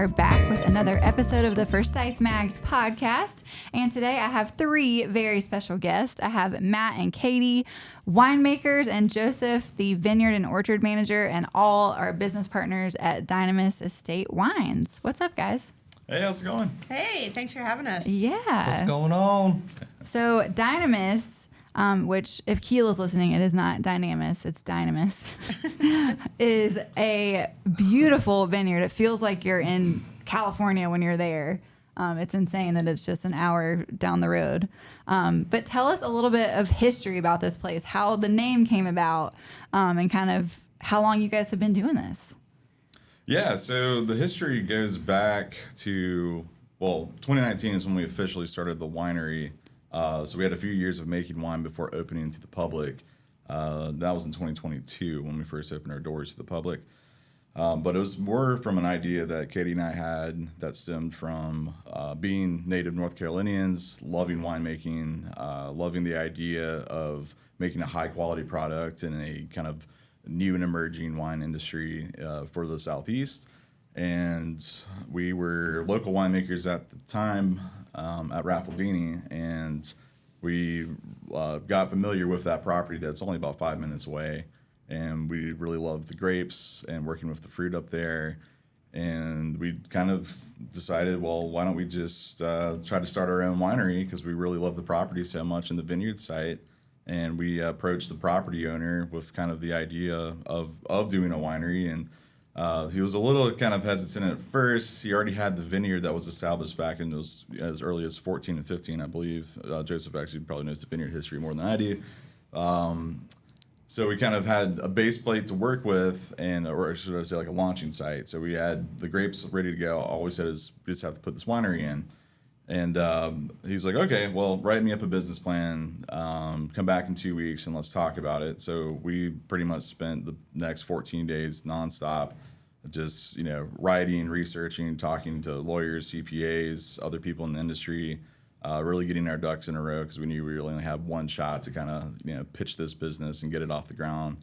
are back with another episode of the Forsyth Mags podcast. And today I have three very special guests. I have Matt and Katy, winemakers, and Joseph, the vineyard and orchard manager, and all our business partners at Dynamis Estate Wines. What's up, guys? Hey, how's it going? Hey, thanks for having us. Yeah. What's going on? So Dynamis, which if Keel is listening, it is not Dynamis, it's Dynamis, is a beautiful vineyard. It feels like you're in California when you're there. It's insane that it's just an hour down the road. But tell us a little bit of history about this place, how the name came about, and kind of how long you guys have been doing this. Yeah, so the history goes back to, 2019 is when we officially started the winery. So we had a few years of making wine before opening to the public. That was in 2022 when we first opened our doors to the public. But it was more from an idea that Katy and I had that stemmed from being native North Carolinians, loving winemaking, loving the idea of making a high-quality product in a kind of new and emerging wine industry for the Southeast. And we were local winemakers at the time at Raffledini, and we got familiar with that property that's only about 5 minutes away. And we really loved the grapes and working with the fruit up there. And we kind of decided, well, why don't we just try to start our own winery, because we really love the property so much and the vineyard site. And we approached the property owner with kind of the idea of doing a winery. And he was a little kind of hesitant at first. He already had the vineyard that was established back in those as early as 14 and 15, I believe. Joseph actually probably knows the vineyard history more than I do. So we kind of had a base plate to work with, or should I say like a launching site. So we had the grapes ready to go. All we said is we just have to put this winery in. And he's like, okay, well, write me up a business plan, come back in 2 weeks and let's talk about it. So we pretty much spent the next 14 days nonstop just, writing, researching, talking to lawyers, CPAs, other people in the industry, really getting our ducks in a row, because we knew we really only had one shot to kind of, pitch this business and get it off the ground.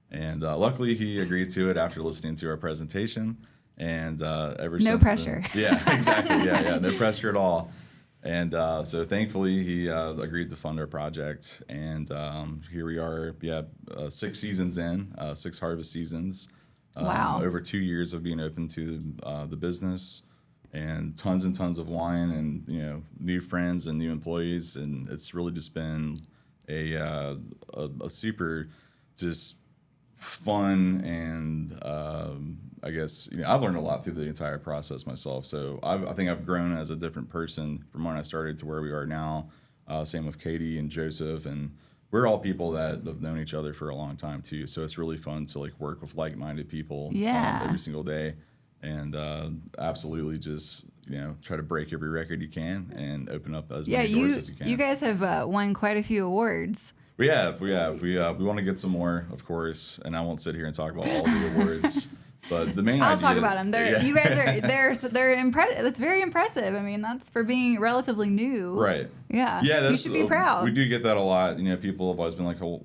And luckily he agreed to it after listening to our presentation. And ever since no pressure. Yeah, exactly. Yeah, no pressure at all. And so thankfully he agreed to fund our project. And here we are. 6 seasons in, 6 harvest seasons. Wow. Over 2 years of being open to the business, and tons of wine, and new friends and new employees. And it's really just been a super just fun, and I guess I've learned a lot through the entire process myself. So I think I've grown as a different person from when I started to where we are now. Same with Katy and Joseph, and we're all people that have known each other for a long time too. So it's really fun to work with like-minded people every single day, and absolutely just try to break every record you can and open up as many doors as you can. You guys have won quite a few awards. We have. We want to get some more, of course, and I won't sit here and talk about all the awards. But the main I'll idea, talk about them. You guys are they're impressive. That's very impressive. I mean, that's for being relatively new. Right. Yeah. Yeah. You should be proud. We do get that a lot. People have always been like, "Oh,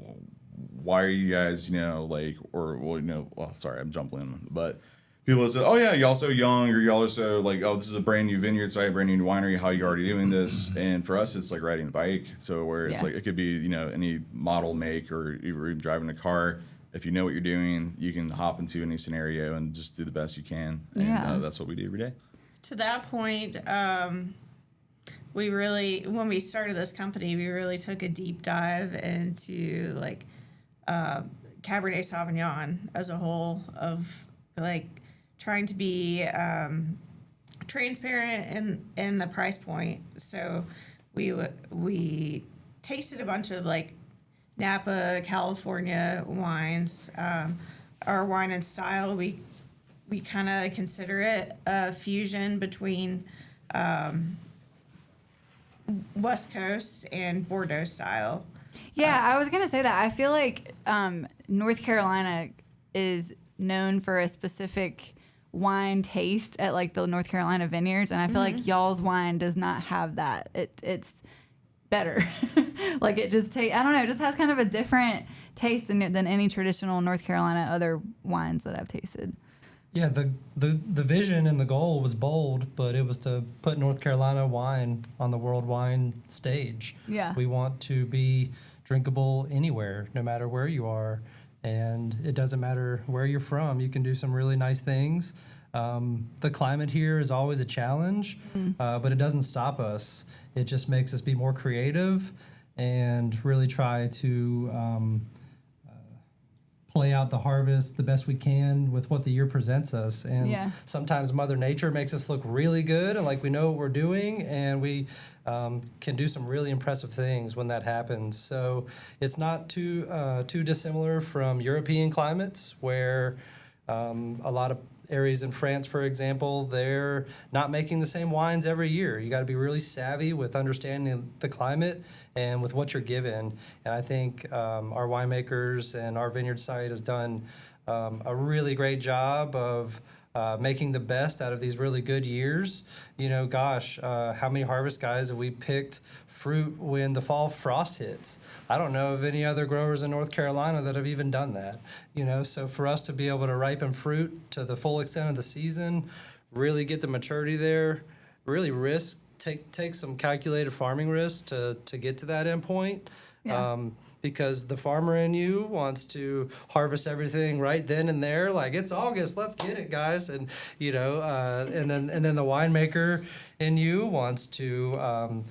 why are you guys, sorry, I'm jumping in, but people say, oh yeah, y'all so young, or y'all are so this is a brand new vineyard site, brand new winery. How are you already doing this?" And for us, it's like riding a bike. So where it's it could be any model, make, or even driving a car. If you know what you're doing, you can hop into any scenario and just do the best you can. And that's what we do every day. To that point, when we started this company, we really took a deep dive into Cabernet Sauvignon as a whole, of trying to be transparent in the price point. So we tasted a bunch of Napa, California wines. Our wine and style, we kind of consider it a fusion between West Coast and Bordeaux style. Yeah, I was going to say that. I feel like North Carolina is known for a specific wine taste at the North Carolina vineyards, and I feel like y'all's wine does not have that. It's better. It just I don't know, it just has kind of a different taste than any traditional North Carolina other wines that I've tasted. Yeah, the vision and the goal was bold, but it was to put North Carolina wine on the world wine stage. Yeah. We want to be drinkable anywhere, no matter where you are. And it doesn't matter where you're from. You can do some really nice things. The climate here is always a challenge, but it doesn't stop us. It just makes us be more creative and really try to play out the harvest the best we can with what the year presents us. And sometimes Mother Nature makes us look really good and like we know what we're doing, and we can do some really impressive things when that happens. So it's not too dissimilar from European climates, where a lot of areas in France, for example, they're not making the same wines every year. You got to be really savvy with understanding the climate and with what you're given. And I think our winemakers and our vineyard site has done a really great job of making the best out of these really good years. You know, gosh, how many harvest guys have we picked fruit when the fall frost hits? I don't know of any other growers in North Carolina that have even done that. You know, so for us to be able to ripen fruit to the full extent of the season, really get the maturity there, really take some calculated farming risk to get to that end point. Because the farmer in you wants to harvest everything right then and there. Like, it's August, let's get it, guys. And you know, and then the winemaker in you wants to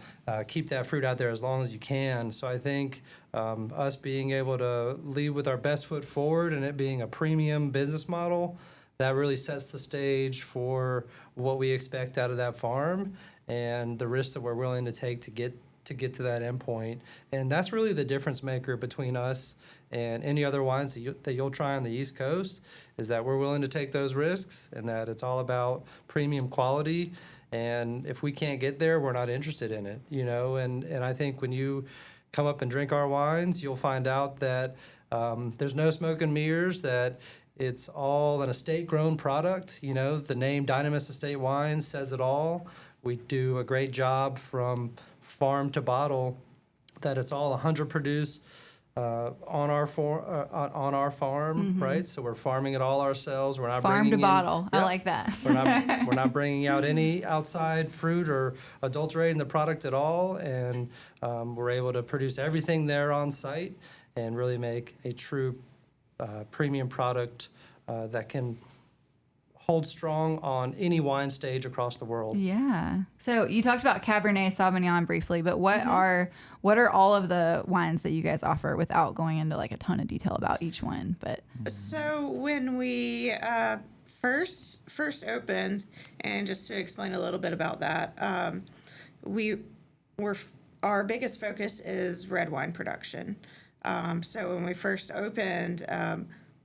keep that fruit out there as long as you can. So I think us being able to lead with our best foot forward and it being a premium business model, that really sets the stage for what we expect out of that farm and the risks that we're willing to take to get to that end point. And that's really the difference maker between us and any other wines that you'll try on the East Coast, is that we're willing to take those risks and that it's all about premium quality. And if we can't get there, we're not interested in it, you know. And I think when you come up and drink our wines, you'll find out that there's no smoke and mirrors, that it's all an estate-grown product. You know, the name Dynamis Estate Wines says it all. We do a great job from farm to bottle, that it's all 100 produced on our farm, right? So we're farming it all ourselves. We're not Farm bringing to in, bottle. I like that. we're not bringing out any outside fruit or adulterating the product at all, and we're able to produce everything there on site and really make a true premium product that can hold strong on any wine stage across the world. Yeah. So you talked about Cabernet Sauvignon briefly, but what are all of the wines that you guys offer, without going into like a ton of detail about each one? But so when we first opened, and just to explain a little bit about that, our biggest focus is red wine production. So when we first opened,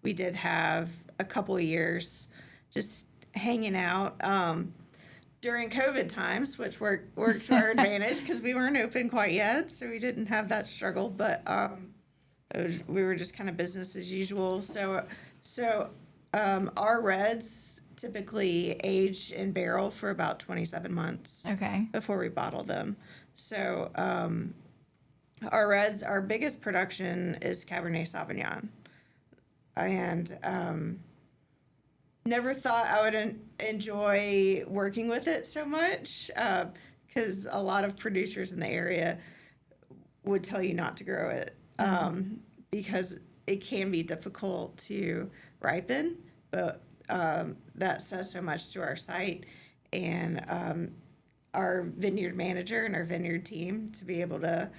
we did have a couple of years just hanging out during COVID times, which worked to our advantage because we weren't open quite yet, so we didn't have that struggle. But we were just kind of business as usual. So our reds typically age in barrel for about 27 months. Okay. Before we bottle them. So our reds, our biggest production is Cabernet Sauvignon, and never thought I would enjoy working with it so much, because a lot of producers in the area would tell you not to grow it, because it can be difficult to ripen. But that says so much to our site and our vineyard manager and our vineyard team to be able to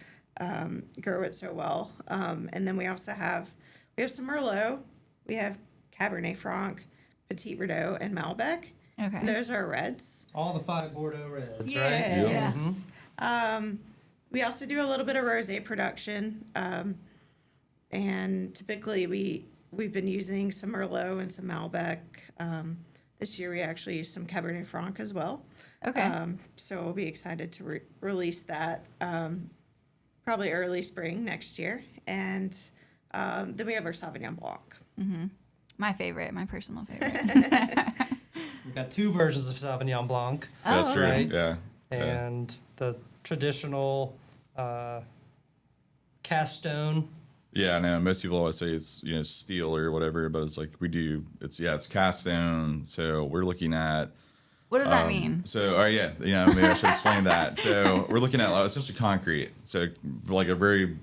grow it so well. And then we also have some Merlot, we have Cabernet Franc, Petit Verdot, and Malbec. Okay. Those are reds. All the 5 Bordeaux reds, right? Yep. Yes. We also do a little bit of rosé production, and typically we've been using some Merlot and some Malbec. This year we actually used some Cabernet Franc as well. Okay. So we'll be excited to release that probably early spring next year, and then we have our Sauvignon Blanc. My personal favorite. We've got 2 versions of Sauvignon Blanc. That's true. right? Yeah. And the traditional cast stone Yeah, I know. Most people always say it's steel or whatever, but it's like it's cast stone. So we're looking at. What does that mean? So, maybe I should explain that. So we're looking at essentially concrete. So like a very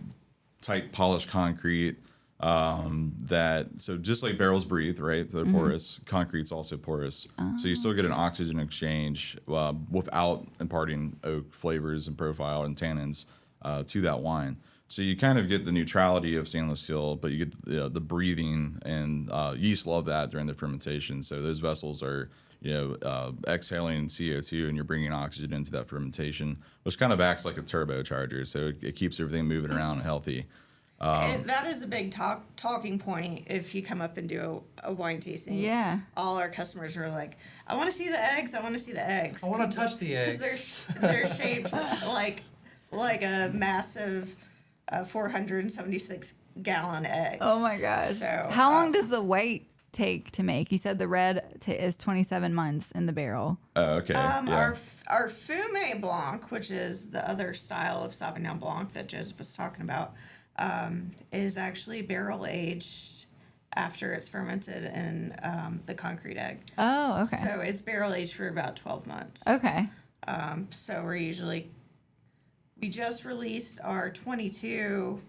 tight polished concrete. So just like barrels breathe, right? They're porous. Concrete's also porous. So you still get an oxygen exchange without imparting oak flavors and profile and tannins to that wine. So you kind of get the neutrality of stainless steel, but you get the breathing, and yeast love that during the fermentation. So those vessels are exhaling CO2, and you're bringing oxygen into that fermentation, which kind of acts like a turbocharger. So it keeps everything moving around and healthy. That is a big talking point if you come up and do a wine tasting. Yeah. All our customers are like, I want to see the eggs. I want to see the eggs. I want to touch the egg. Because they're shaped like a massive 476 gallon egg. Oh my gosh. So, how long does the white take to make? You said the red is 27 months in the barrel. Oh, okay. Our Fumé Blanc, which is the other style of Sauvignon Blanc that Joseph was talking about, is actually barrel aged after it's fermented in the concrete egg. Oh, okay. So it's barrel aged for about 12 months. Okay. So we just released our 22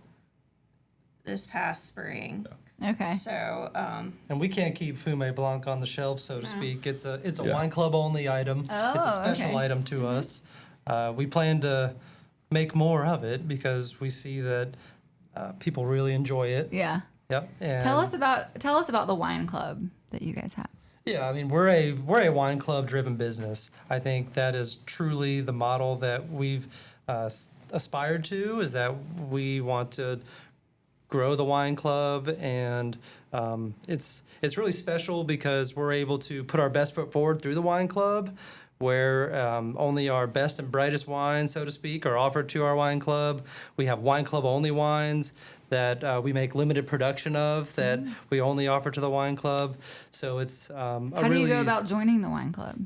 this past spring. Okay. So And we can't keep Fumé Blanc on the shelf, so to speak. It's a Yeah. wine club only item. Oh, it's a special okay. item to us. We plan to make more of it because we see that people really enjoy it. Yeah. Yep. And Tell us about the wine club that you guys have. Yeah, I mean we're a wine club driven business. I think that is truly the model that we've aspired to. Is that we want to grow the wine club, and it's really special because we're able to put our best foot forward through the wine club, where only our best and brightest wines, so to speak, are offered to our wine club. We have wine club only wines that we make limited production of that we only offer to the wine club. So it's How do you go about joining the wine club?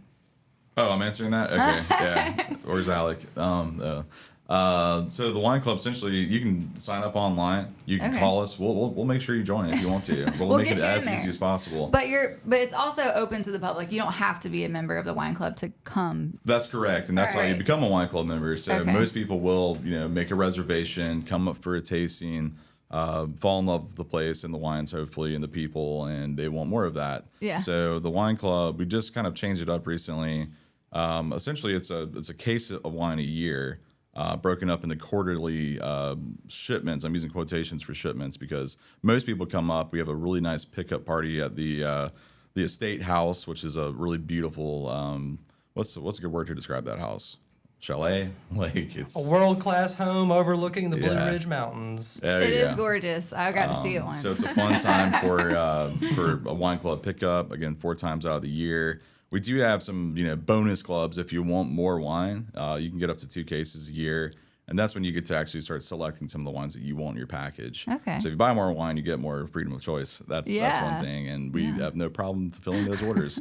Oh, I'm answering that? Okay. Yeah. Where's Alec? So the wine club, essentially, you can sign up online. You can Okay. call us. We'll make sure you join it if you want to. We'll We'll make get it you as in there. easy as possible. But it's also open to the public. You don't have to be a member of the wine club to come. That's correct, and that's how you Right. become a wine club member. So Okay. most people will, make a reservation, come up for a tasting, fall in love with the place and the wines, hopefully, and the people, and they want more of that. Yeah. So the wine club, we just kind of changed it up recently. Essentially, it's a case of wine a year, broken up into quarterly shipments. I'm using quotations for shipments because most people come up. We have a really nice pickup party at the estate house, which is a really beautiful. What's a good word to describe that house? Chalet, like it's a world-class home overlooking the Blue Yeah. Ridge Mountains. There It you is go. gorgeous. I got to see it once. So it's a fun time for a wine club pickup. Again, 4 times out of the year. We do have some bonus clubs if you want more wine. You can get up to 2 cases a year, and that's when you get to actually start selecting some of the wines that you want in your package. Okay. So if you buy more wine, you get more freedom of choice. That's Yeah. one thing, and we have no problem fulfilling those orders.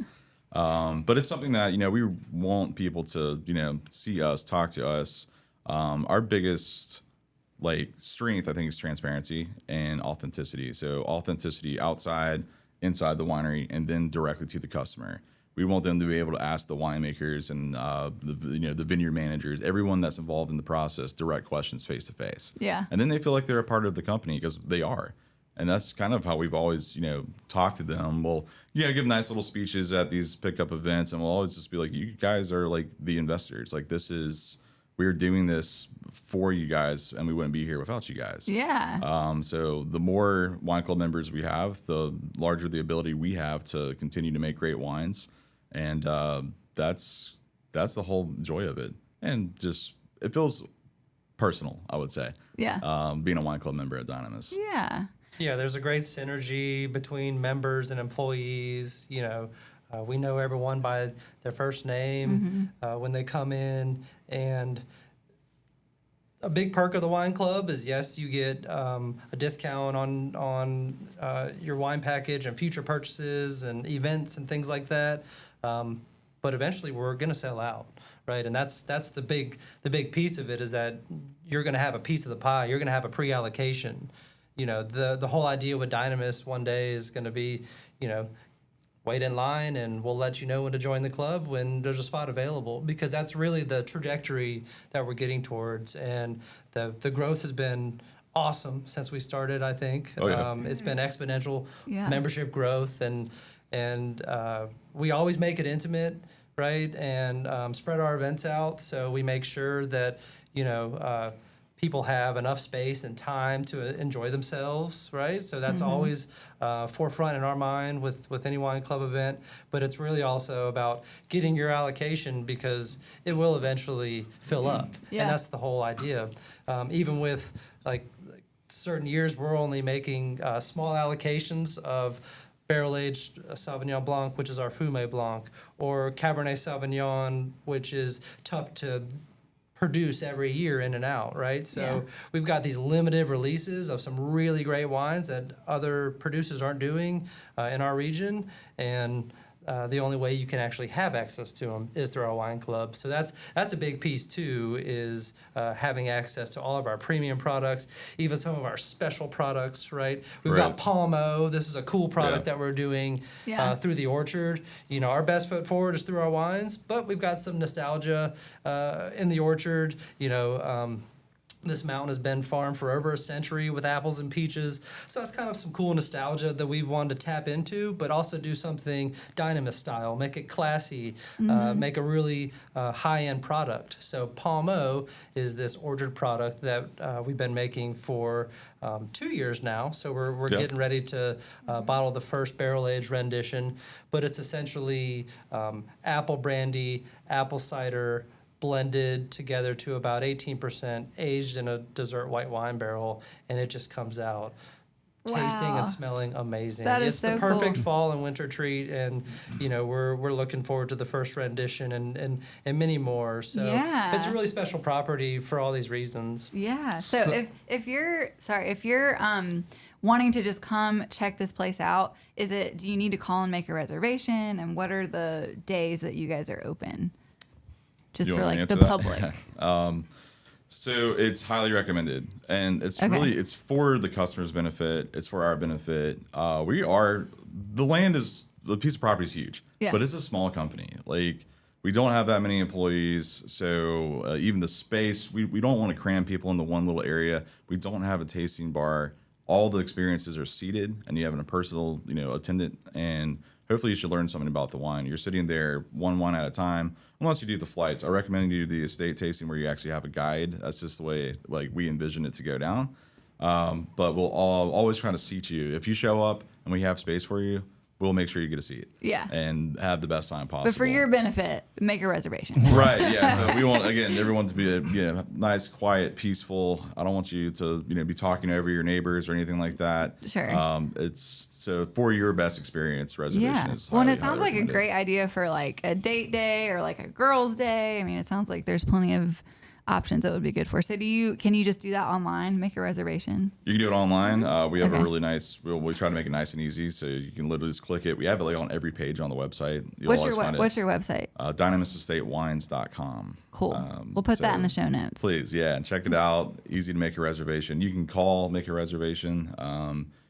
But it's something that we want people to see us, talk to us. Our biggest strength, I think, is transparency and authenticity. So authenticity outside, inside the winery, and then directly to the customer. We want them to be able to ask the winemakers and the vineyard managers, everyone that's involved in the process, direct questions face to face. Yeah. And then they feel like they're a part of the company because they are. And that's kind of how we've always, talked to them. We'll, give nice little speeches at these pickup events, and we'll always just be like, you guys are like the investors. Like we're doing this for you guys, and we wouldn't be here without you guys. Yeah. So the more wine club members we have, the larger the ability we have to continue to make great wines. And that's the whole joy of it. And just, it feels personal, I would say. Yeah. Being a wine club member at Dynamis. Yeah. Yeah, there's a great synergy between members and employees. We know everyone by their first name when they come in. And a big perk of the wine club is, yes, you get a discount on your wine package and future purchases and events and things like that. But eventually we're going to sell out, right? And that's the big piece of it, is that you're going to have a piece of the pie. You're going to have a pre-allocation. the whole idea with Dynamis one day is going to be, wait in line and we'll let you know when to join the club when there's a spot available, because that's really the trajectory that we're getting towards. And the growth has been awesome since we started, I think. Oh, yeah. It's been exponential Yeah. membership growth, and we always make it intimate, right? And spread our events out, so we make sure that, people have enough space and time to enjoy themselves, right? So that's always forefront in our mind with any wine club event. But it's really also about getting your allocation, because it will eventually fill up. Yeah. And that's the whole idea. Even with like certain years, we're only making small allocations of barrel-aged Sauvignon Blanc, which is our Fumé Blanc, or Cabernet Sauvignon, which is tough to produce every year in and out, right? So we've got these limited releases of some really great wines that other producers aren't doing in our region, and the only way you can actually have access to them is through our wine club. So that's a big piece too, is having access to all of our premium products, even some of our special products, right? We've got Palmo. This is a cool product that we're doing through the orchard. Our best foot forward is through our wines, but we've got some nostalgia in the orchard. This mountain has been farmed for over a century with apples and peaches. So that's kind of some cool nostalgia that we wanted to tap into, but also do something Dynamis style, make it classy, make a really high-end product. So Palmo is this orchard product that we've been making for 2 years now. So we're getting ready to bottle the first barrel-aged rendition, but it's essentially apple brandy, apple cider, blended together to about 18%, aged in a dessert white wine barrel, and it just comes out tasting and smelling amazing. That is it's so the perfect cool. fall and winter treat, and we're looking forward to the first rendition and many more. So it's a really special property for all these reasons. Yeah. So if you're wanting to just come check this place out, do you need to call and make a reservation? And what are the days that you guys are open? Just You for want me like to the answer that? public. So it's highly recommended, and it's it's for the customer's benefit. It's for our benefit. The land is, the piece of property is huge, but it's a small company. Like, we don't have that many employees, so even the space, we don't want to cram people into one little area. We don't have a tasting bar. All the experiences are seated, and you have a personal, attendant, and hopefully you should learn something about the wine. You're sitting there one wine at a time. Unless you do the flights, I recommend you do the estate tasting where you actually have a guide. That's just the way we envision it to go down. But we'll always try to seat you. If you show up and we have space for you, we'll make sure you get a seat. Yeah. And have the best time possible. But for your benefit, make a reservation. Right. Yeah. So we want, again, everyone to be nice, quiet, peaceful. I don't want you to be talking over your neighbors or anything like that. Sure. So for your best experience, reservation is well, and it highly sounds like a recommended. great idea for like a date day or like a girls' day. I mean, it sounds like there's plenty of options that would be good for. So can you just do that online, make a reservation? You can do it online. We have a really nice, we try to make it nice and easy, so you can literally just click it. We have it on every page on the website. What's your website? DynamisEstateWines.com. Cool. We'll put that in the show notes. Please, and check it out. Easy to make a reservation. You can call, make a reservation.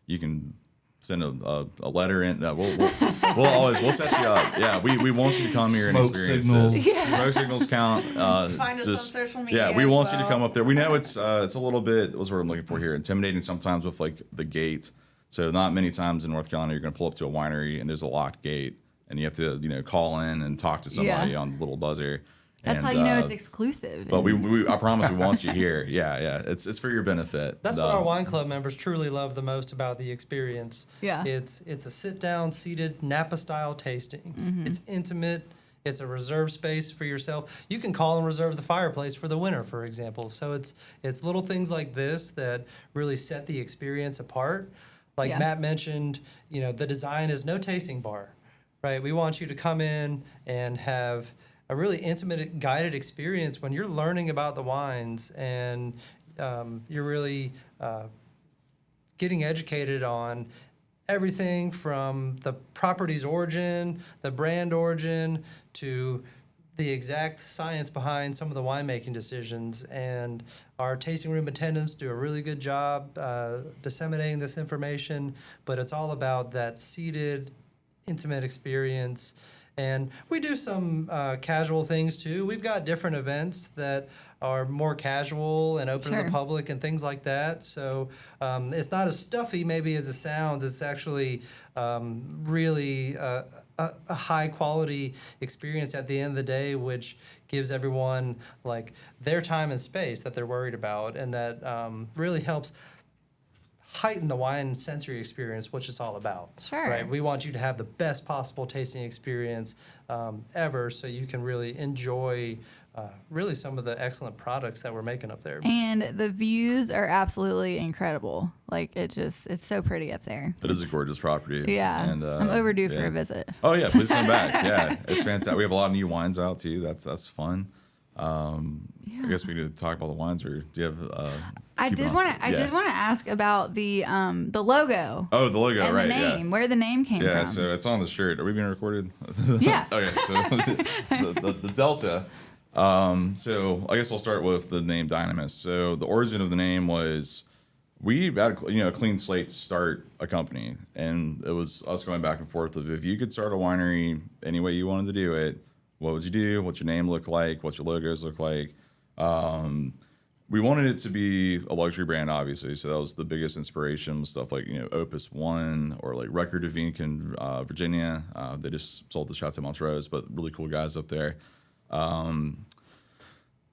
You can send a letter in. We'll set you up. Yeah, we want you to come here and experience this. Smoke signals count. Find us on social media. Yeah, we want you to come up there. We know it's a little bit, what's what I'm looking for here, intimidating sometimes with like the gate. So not many times in North Carolina you're going to pull up to a winery and there's a locked gate and you have to call in and talk to somebody on the little buzzer. That's how you know it's exclusive. But I promise we want you here. Yeah. It's for your benefit. That's what our wine club members truly love the most about the experience. Yeah. It's a sit-down, seated, Napa-style tasting. Mm-hmm. It's intimate. It's a reserved space for yourself. You can call and reserve the fireplace for the winter, for example. So it's little things like this that really set the experience apart. Like Matt mentioned, the design is no tasting bar, right? We want you to come in and have a really intimate guided experience when you're learning about the wines and you're really getting educated on everything from the property's origin, the brand origin, to the exact science behind some of the winemaking decisions, and our tasting room attendants do a really good job disseminating this information, but it's all about that seated, intimate experience. And we do some casual things too. We've got different events that are more casual and open to the public and things like that. So it's not as stuffy maybe as it sounds. It's actually really a high quality experience at the end of the day, which gives everyone like their time and space that they're worried about, and that really helps heighten the wine sensory experience, which it's all about. Sure. Right. We want you to have the best possible tasting experience ever, so you can really enjoy really some of the excellent products that we're making up there. And the views are absolutely incredible. Like it's so pretty up there. It is a gorgeous property. Yeah. And, I'm overdue for a visit. Oh yeah, please come back. Yeah, it's fantastic. We have a lot of new wines out too. That's fun. I guess we need to talk about the wines, or do you have? I did want to ask about the logo. Oh, the logo, and right? The name, yeah. where the name came Yeah, from. so it's on the shirt. Are we being recorded? Yeah. Okay, so the Delta. So I guess we'll start with the name Dynamis. So the origin of the name was we had a clean slate to start a company, and it was us going back and forth of if you could start a winery any way you wanted to do it, what would you do? What's your name look like? What's your logos look like? We wanted it to be a luxury brand, obviously. So that was the biggest inspiration, stuff like, Opus One or like Record de Vinc in Virginia. They just sold to Chateau Montrose, but really cool guys up there.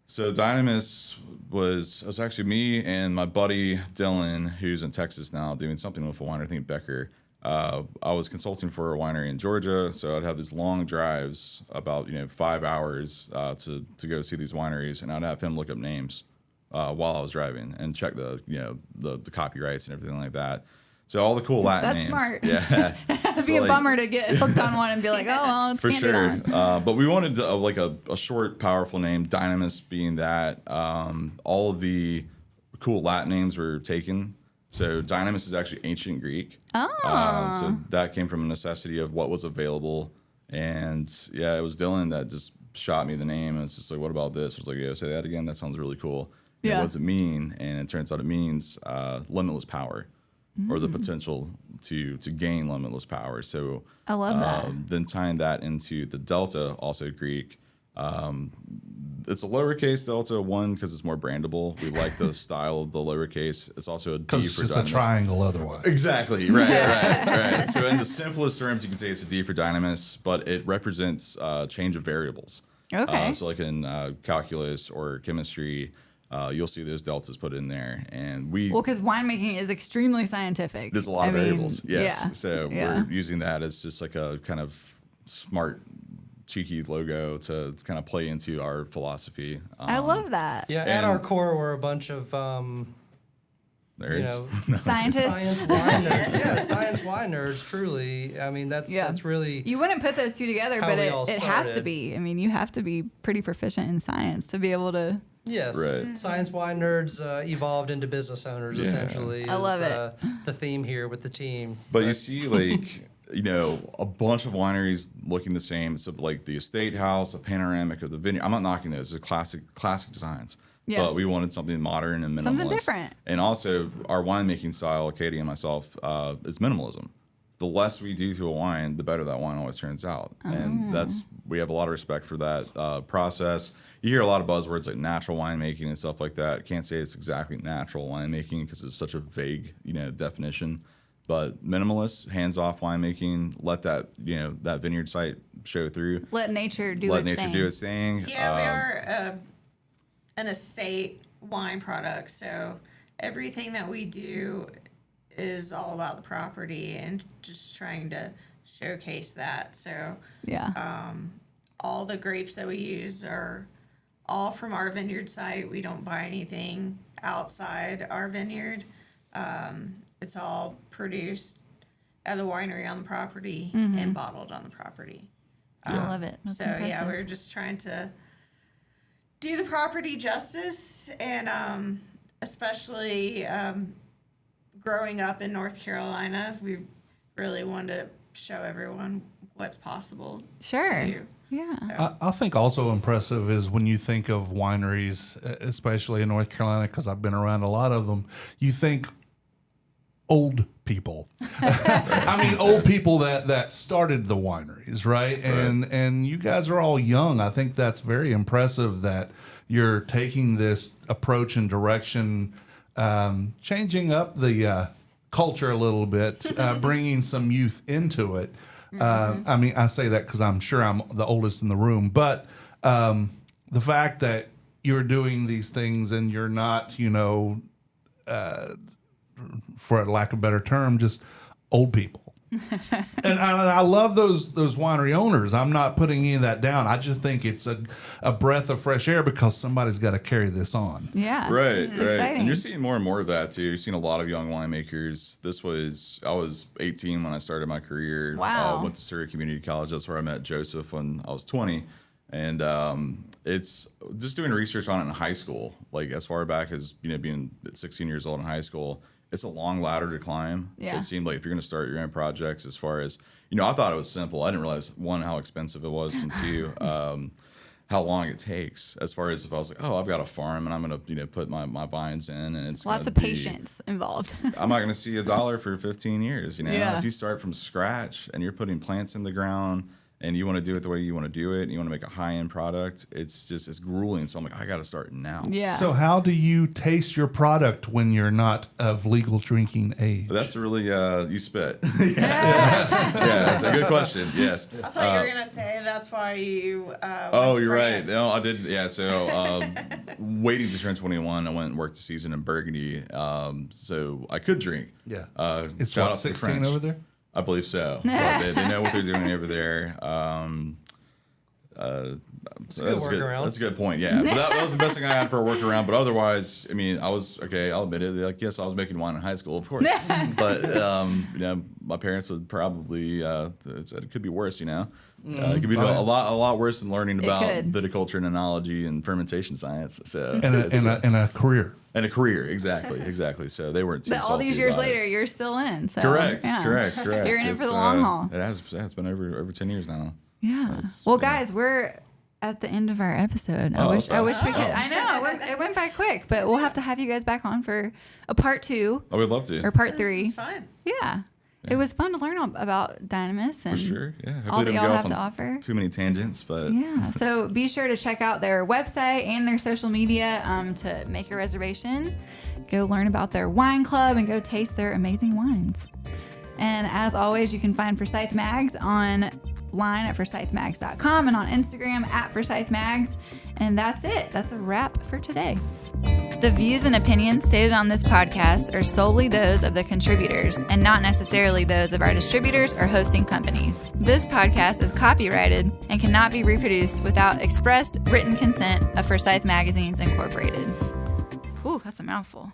So Dynamis was actually me and my buddy Dylan, who's in Texas now, doing something with a winery, I think Becker. I was consulting for a winery in Georgia, so I'd have these long drives, about 5 hours to go see these wineries, and I'd have him look up names while I was driving and check the copyrights and everything like that. So all the cool Latin names. That's smart. Yeah, It'd be a bummer to get hooked on one and be like, oh well, it's for can't sure. do that. But we wanted a short, powerful name. Dynamis being that. All of the cool Latin names were taken. So Dynamis is actually ancient Greek. Oh. So that came from a necessity of what was available. And yeah, it was Dylan that just shot me the name. And it's just like, what about this? I was like, yeah, say that again. That sounds really cool. Yeah. What does it mean? And it turns out it means limitless power, or the potential to gain limitless power. So I love that. Then tying that into the Delta, also Greek. It's a lowercase Delta, one, because it's more brandable. We like the style of the lowercase. It's also a D Because it's for just Dynamis. a triangle otherwise. Exactly. Right. So in the simplest terms, you can say it's a D for Dynamis, but it represents change of variables. Okay. So like in calculus or chemistry, you'll see those deltas put in there, and Because winemaking is extremely scientific. there's a lot of variables. Yes. Yeah. So Yeah. we're using that as just like a kind of smart, cheeky logo to kind of play into our philosophy. I love that. Yeah, at And- our core, we're a bunch of Nerds. Scientists. science wine nerds. Yeah, science wine nerds. Truly, I mean that's really. You wouldn't put those two together, how but we it all has to started. be. I mean, you have to be pretty proficient in science to be able to. Yes, Right. science wine nerds evolved into business owners. Yeah. Essentially, I love it. The theme here with the team. But you see, like, a bunch of wineries looking the same. So, like, the estate house, a panoramic of the vineyard. I'm not knocking those. They're classic designs. Yeah. But we wanted something modern and minimalist. Something different. And also, our winemaking style, Katy and myself, is minimalism. The less we do to a wine, the better that wine always turns out. And we have a lot of respect for that process. You hear a lot of buzzwords like natural winemaking and stuff like that. Can't say it's exactly natural winemaking because it's such a vague, definition. But minimalist, hands-off winemaking, let that, that vineyard site show through. Let nature do Let its nature thing. do its thing. Yeah, we are an estate wine product, so everything that we do is all about the property and just trying to showcase that. So Yeah. all the grapes that we use are all from our vineyard site. We don't buy anything outside our vineyard. It's all produced at the winery on the property and bottled on the property. I love it. That's So impressive. yeah, we're just trying to do the property justice, and especially growing up in North Carolina, we really wanted to show everyone what's possible. Sure. To Yeah. I think also impressive is when you think of wineries, especially in North Carolina, because I've been around a lot of them, you think old people. I mean, old people that started the wineries, right? And you guys are all young. I think that's very impressive that you're taking this approach and direction, changing up the culture a little bit, bringing some youth into it. I mean, I say that because I'm sure I'm the oldest in the room, but the fact that you're doing these things and you're not, for lack of a better term, just old people. And I love those winery owners. I'm not putting any of that down. I just think it's a breath of fresh air because somebody's got to carry this on. Yeah. Right. It's exciting. And you're seeing more and more of that too. You're seeing a lot of young winemakers. I was 18 when I started my career. Wow. Went to Surrey Community College. That's where I met Joseph when I was 20. And it's just doing research on it in high school, like as far back as, being 16 years old in high school. It's a long ladder to climb. Yeah. It seemed like if you're going to start your own projects, as far as, I thought it was simple. I didn't realize, one, how expensive it was, and two, how long it takes. As far as if I was like, I've got a farm and I'm going to, put my vines in, and it's Lots of patience involved. I'm not going to see $1 for 15 years. Yeah. If you start from scratch and you're putting plants in the ground, and you want to do it the way you want to do it, and you want to make a high-end product, it's grueling. So I'm like, I got to start now. Yeah. So how do you taste your product when you're not of legal drinking age? That's really, you spit. Yeah, that's a good question. Yes. I thought you were going to say that's why you went Oh, to you're France. right. No, I did. Yeah. So, waiting to turn 21, I went and worked a season in Burgundy. So I could drink. Yeah. Shout It's what, out to the 16 French. over there? I believe so. But they know what they're doing over there. It's a good workaround. That's a good point. Yeah, but that was the best thing I had for a workaround. But otherwise, I mean, I was okay. I'll admit it. Like, yes, I was making wine in high school, of course. But my parents would probably said it could be worse. It could be a lot worse than learning about viticulture and enology and fermentation science. So And a career. and a career, exactly. So they weren't too But all these salty years about it. later, you're still in. So, Correct. yeah. Correct. You're in it for It's, the long haul. It has been over 10 years now. Yeah. It's, Well, yeah. guys, we're at the end of our episode. I Oh, wish we could. oh. I know it went by quick, but we'll have to have you guys back on for a part 2 I would love to. or part This 3. is fun. Yeah. It was fun to learn about Dynamis and For sure. Yeah. all Hopefully that they y'all don't go have off to on offer. too many tangents, but Yeah. So be sure to check out their website and their social media to make your reservation. Go learn about their wine club and go taste their amazing wines. And as always, you can find Forsyth Mags online at forsythmags.com and on Instagram at forsythmags. And that's it. That's a wrap for today. The views and opinions stated on this podcast are solely those of the contributors and not necessarily those of our distributors or hosting companies. This podcast is copyrighted and cannot be reproduced without expressed written consent of Forsyth Magazines Incorporated. Whew, that's a mouthful.